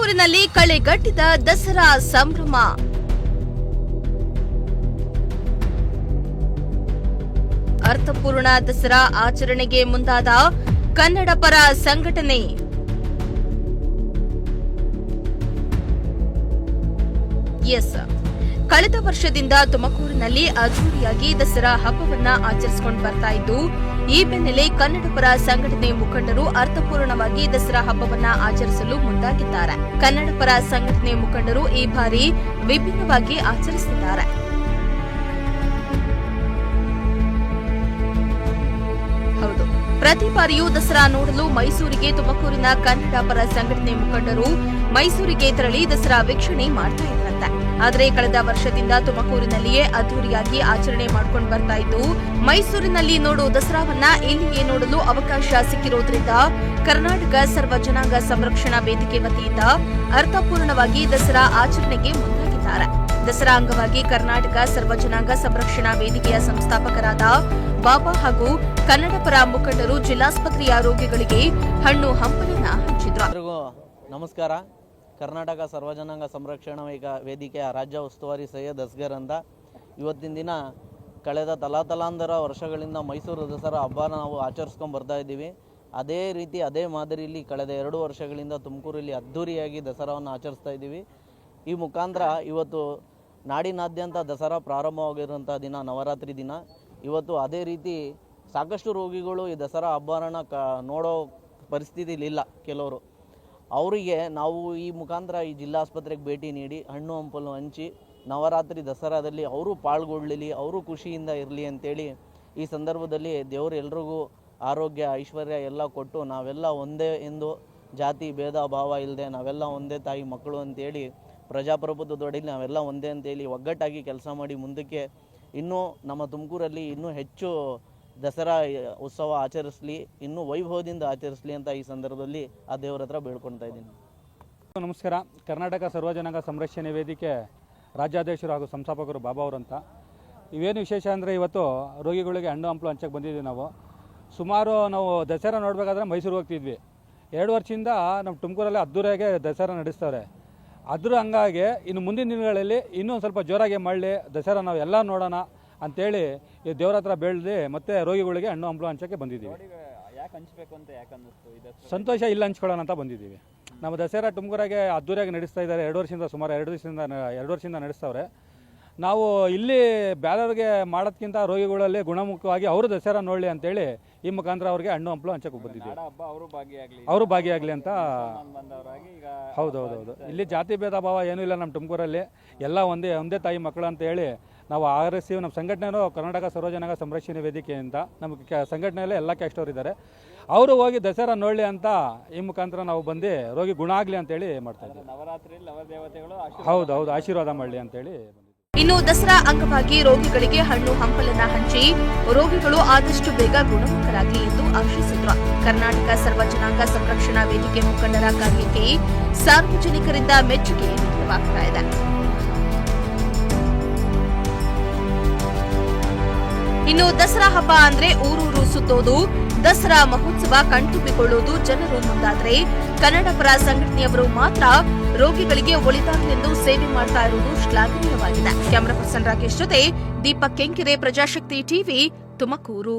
ತುಮಕೂರಿನಲ್ಲಿ ಕಳೆಗಟ್ಟಿದ ದಸರಾ ಸಂಭ್ರಮ. ಅರ್ಥಪೂರ್ಣ ದಸರಾ ಆಚರಣೆಗೆ ಮುಂದಾದ ಕನ್ನಡ ಪರ ಸಂಘಟನೆ. ಕಳೆದ ವರ್ಷದಿಂದ ತುಮಕೂರಿನಲ್ಲಿ ಅದ್ದೂರಿಯಾಗಿ ದಸರಾ ಹಬ್ಬವನ್ನ ಆಚರಿಸಿಕೊಂಡು ಬರ್ತಾ ಇದ್ದು, ಈ ಬೆನ್ನಲ್ಲೇ ಕನ್ನಡ ಪರ ಸಂಘಟನೆ ಮುಖಂಡರು ಅರ್ಥಪೂರ್ಣವಾಗಿ ದಸರಾ ಹಬ್ಬವನ್ನ ಆಚರಿಸಲು ಮುಂದಾಗಿದ್ದಾರೆ. ಕನ್ನಡ ಪರ ಸಂಘಟನೆ ಮುಖಂಡರು ಈ ಬಾರಿ ವಿಭಿನ್ನವಾಗಿ ಆಚರಿಸಿದ್ದಾರೆ. ಹೌದು, ಪ್ರತಿ ಬಾರಿಯೂ ದಸರಾ ನೋಡಲು ಮೈಸೂರಿಗೆ ತುಮಕೂರಿನ ಕನ್ನಡ ಪರ ಸಂಘಟನೆ ಮುಖಂಡರು ಮೈಸೂರಿಗೆ ತೆರಳಿ ದಸರಾ ವೀಕ್ಷಣೆ ಮಾಡ್ತಾ ಇದ್ರಂತೆ. ಆದರೆ ಕಳೆದ ವರ್ಷದಿಂದ ತುಮಕೂರಿನಲ್ಲಿಯೇ ಅದ್ದೂರಿಯಾಗಿ ಆಚರಣೆ ಮಾಡ್ಕೊಂಡು ಬರ್ತಾ ಇದ್ದು, ಮೈಸೂರಿನಲ್ಲಿ ನೋಡೋ ದಸರಾವನ್ನ ಇಲ್ಲಿಯೇ ನೋಡಲು ಅವಕಾಶ ಸಿಕ್ಕಿರೋದ್ರಿಂದ ಕರ್ನಾಟಕ ಸರ್ವ ಜನಾಂಗ ಸಂರಕ್ಷಣಾ ವೇದಿಕೆ ವತಿಯಿಂದ ಅರ್ಥಪೂರ್ಣವಾಗಿ ದಸರಾ ಆಚರಣೆಗೆ ಮುಂದಾಗಿದ್ದಾರೆ. ದಸರಾ ಅಂಗವಾಗಿ ಕರ್ನಾಟಕ ಸರ್ವ ಜನಾಂಗ ಸಂರಕ್ಷಣಾ ವೇದಿಕೆಯ ಸಂಸ್ಥಾಪಕರಾದ ಬಾಬಾ ಹಾಗೂ ಕನ್ನಡ ಪರ ಮುಖಂಡರು ಜಿಲ್ಲಾಸ್ಪತ್ರೆಯ ರೋಗಿಗಳಿಗೆ ಹಣ್ಣು ಹಂಪಲನ್ನ ಹಂಚಿದ್ರು. ನಮಸ್ಕಾರ. ಕರ್ನಾಟಕ ಸರ್ವ ಜನಾಂಗ ಸಂರಕ್ಷಣಾ ವೇದಿಕೆಯ ರಾಜ್ಯ ಉಸ್ತುವಾರಿ ಸೈಯದ್ ಅಸ್ಗರ್ ಅಂತ ಇವತ್ತಿನ ದಿನ ಕಳೆದ ತಲಾಂತರ ವರ್ಷಗಳಿಂದ ಮೈಸೂರು ದಸರಾ ಹಬ್ಬನ ನಾವು ಆಚರಿಸ್ಕೊಂಡು ಬರ್ತಾ ಇದ್ದೀವಿ. ಅದೇ ರೀತಿ ಅದೇ ಮಾದರಿಯಲ್ಲಿ ಕಳೆದ 2 ವರ್ಷಗಳಿಂದ ತುಮಕೂರಲ್ಲಿ ಅದ್ದೂರಿಯಾಗಿ ದಸರಾವನ್ನು ಆಚರಿಸ್ತಾ ಇದ್ದೀವಿ. ಈ ಮುಖಾಂತರ ಇವತ್ತು ನಾಡಿನಾದ್ಯಂತ ದಸರಾ ಪ್ರಾರಂಭವಾಗಿರುವಂಥ ದಿನ ನವರಾತ್ರಿ ದಿನ. ಇವತ್ತು ಅದೇ ರೀತಿ ಸಾಕಷ್ಟು ರೋಗಿಗಳು ಈ ದಸರಾ ಹಬ್ಬನ ನೋಡೋ ಪರಿಸ್ಥಿತಿಲಿಲ್ಲ. ಕೆಲವರು ಅವರಿಗೆ ನಾವು ಈ ಮುಖಾಂತರ ಈ ಜಿಲ್ಲಾಸ್ಪತ್ರೆಗೆ ಭೇಟಿ ನೀಡಿ ಹಣ್ಣು ಹಂಪಲು ಹಂಚಿ ನವರಾತ್ರಿ ದಸರಾದಲ್ಲಿ ಅವರು ಪಾಲ್ಗೊಳ್ಳಲಿ, ಅವರು ಖುಷಿಯಿಂದ ಇರಲಿ ಅಂತೇಳಿ ಈ ಸಂದರ್ಭದಲ್ಲಿ ದೇವರು ಎಲ್ರಿಗೂ ಆರೋಗ್ಯ ಐಶ್ವರ್ಯ ಎಲ್ಲ ಕೊಟ್ಟು ನಾವೆಲ್ಲ ಒಂದೇ ಎಂದು ಜಾತಿ ಭೇದ ಭಾವ ಇಲ್ಲದೆ ನಾವೆಲ್ಲ ಒಂದೇ ತಾಯಿ ಮಕ್ಕಳು ಅಂತೇಳಿ ಪ್ರಜಾಪ್ರಭುತ್ವದೊಡಲಿ ನಾವೆಲ್ಲ ಒಂದೇ ಅಂತೇಳಿ ಒಗ್ಗಟ್ಟಾಗಿ ಕೆಲಸ ಮಾಡಿ ಮುಂದಕ್ಕೆ ಇನ್ನೂ ನಮ್ಮ ತುಮಕೂರಲ್ಲಿ ಇನ್ನೂ ಹೆಚ್ಚು ದಸರಾ ಉತ್ಸವ ಆಚರಿಸಲಿ, ಇನ್ನೂ ವೈಭವದಿಂದ ಆಚರಿಸಲಿ ಅಂತ ಈ ಸಂದರ್ಭದಲ್ಲಿ ಆ ದೇವರ ಹತ್ರ ಬೇಡ್ಕೊಳ್ತಾ ಇದ್ದೀನಿ. ನಮಸ್ಕಾರ. ಕರ್ನಾಟಕ ಸರ್ವ ಜನಾಂಗ ಸಂರಕ್ಷಣೆ ವೇದಿಕೆ ರಾಜ್ಯಾಧ್ಯಕ್ಷರು ಹಾಗೂ ಸಂಸ್ಥಾಪಕರು ಬಾಬಾ ಅವರು ಅಂತ. ಇವೇನು ವಿಶೇಷ ಅಂದರೆ ಇವತ್ತು ರೋಗಿಗಳಿಗೆ ಹಣ್ಣು ಹಂಪಲು ಹಂಚಕ್ಕೆ ಬಂದಿದ್ವಿ. ನಾವು ದಸರಾ ನೋಡಬೇಕಾದ್ರೆ ಮೈಸೂರು ಹೋಗ್ತಿದ್ವಿ. 2 ವರ್ಷದಿಂದ ನಮ್ಮ ತುಮಕೂರಲ್ಲಿ ಅದ್ದೂರಿಯಾಗಿ ದಸರಾ ನಡೆಸ್ತಾರೆ. ಅದ್ರ ಹಂಗಾಗಿ ಇನ್ನು ಮುಂದಿನ ದಿನಗಳಲ್ಲಿ ಇನ್ನೂ ಸ್ವಲ್ಪ ಜೋರಾಗಿ ಮಾಡಲಿ, ದಸರಾ ನಾವು ಎಲ್ಲ ನೋಡೋಣ ಅಂತೇಳಿ ಈ ದೇವರ ಹತ್ರ ಬೇಡ್ದು ಮತ್ತೆ ರೋಗಿಗಳಿಗೆ ಹಣ್ಣು ಹಂಪಲು ಹಂಚಕ್ಕೆ ಬಂದಿದ್ದೀವಿ. ಸಂತೋಷ ಇಲ್ಲ ಹಂಚ್ಕೊಳ್ಳೋಣ ಅಂತ ಬಂದಿದ್ದೀವಿ. ನಮ್ಮ ದಸರಾ ತುಮಕೂರಾಗೆ ಅದ್ದೂರಿಯಾಗಿ ನಡೆಸ್ತಾ ಇದ್ದಾರೆ. 2 ವರ್ಷದಿಂದ ಸುಮಾರು 2 ವರ್ಷದಿಂದ ನಡೆಸ್ತವ್ರೆ. ನಾವು ಇಲ್ಲಿ ಬೇರೆಯವ್ರಿಗೆ ಮಾಡೋದಕ್ಕಿಂತ ರೋಗಿಗಳಲ್ಲಿ ಗುಣಮುಖವಾಗಿ ಅವರು ದಸರಾ ನೋಡಲಿ ಅಂತೇಳಿ ಈ ಮುಖಾಂತರ ಅವ್ರಿಗೆ ಹಣ್ಣು ಹಂಪಲು ಹಂಚಕ್ಕೆ ಬಂದಿದ್ದೀವಿ. ಅವರು ಭಾಗಿಯಾಗಲಿ ಅಂತ. ಹೌದೌದು. ಇಲ್ಲಿ ಜಾತಿ ಭೇದ ಭಾವ ಏನೂ ಇಲ್ಲ. ನಮ್ಮ ತುಮಕೂರಲ್ಲಿ ಎಲ್ಲ ಒಂದೇ ತಾಯಿ ಮಕ್ಕಳು ಅಂತ ಹೇಳಿ ನಾವು ಆರಿಸ್ತೀವಿ. ನಮ್ಮ ಸಂಘಟನೆಯವರು ಕರ್ನಾಟಕ ಸರ್ವ ಜನಾಂಗ ಸಂರಕ್ಷಣೆ ವೇದಿಕೆಯಿಂದ ನಮ್ಮ ಸಂಘಟನೆಯಲ್ಲೇ ಎಲ್ಲ ಕ್ಯಾಸ್ಟವ್ರು ಇದ್ದಾರೆ. ಅವರು ಹೋಗಿ ದಸರಾ ನೋಡಲಿ ಅಂತ ಈ ಮುಖಾಂತರ ನಾವು ಬಂದು ರೋಗಿ ಗುಣ ಆಗಲಿ ಅಂತೇಳಿ ಮಾಡ್ತಾ ಇದ್ದೀವಿ. ಹೌದು, ಆಶೀರ್ವಾದ ಮಾಡಲಿ ಅಂತೇಳಿ. ಇನ್ನು ದಸರಾ ಅಂಗವಾಗಿ ರೋಗಿಗಳಿಗೆ ಹಣ್ಣು ಹಂಪಲನ್ನ ಹಂಚಿ ರೋಗಿಗಳು ಆದಷ್ಟು ಬೇಗ ಗುಣಮುಖರಾಗಲಿ ಎಂದು ಆಶಿಸಿದ್ರು. ಕರ್ನಾಟಕ ಸರ್ವ ಜನಾಂಗ ಸಂರಕ್ಷಣಾ ವೇದಿಕೆ ಮುಖಂಡರ ಕಾರ್ಯಕ್ಕೆ ಸಾರ್ವಜನಿಕರಿಂದ ಮೆಚ್ಚುಗೆ ವ್ಯಕ್ತವಾಗ್ತಾ ಇದೆ. ಇನ್ನು ದಸರಾ ಹಬ್ಬ ಅಂದ್ರೆ ಊರೂರು ಸುತ್ತೋದು, ದಸರಾ ಮಹೋತ್ಸವ ಕಣ್ತುಂಬಿಕೊಳ್ಳುವುದು ಜನರು ಮುಂದಾದ್ರೆ ಕನ್ನಡ ಪರ ಸಂಘಟನೆಯವರು ಮಾತ್ರ ರೋಗಿಗಳಿಗೆ ಒಳಿತಾಗಲೆಂದು ಸೇವೆ ಮಾಡ್ತಾ ಇರುವುದು ಶ್ಲಾಘನೀಯವಾಗಿದೆ. ಕ್ಯಾಮರಾ ಪರ್ಸನ್ ರಾಕೇಶ್ ಜೊತೆ ದೀಪಕ್ ಕೆಂಕೆರೆ, ಪ್ರಜಾಶಕ್ತಿ ಟಿವಿ, ತುಮಕೂರು.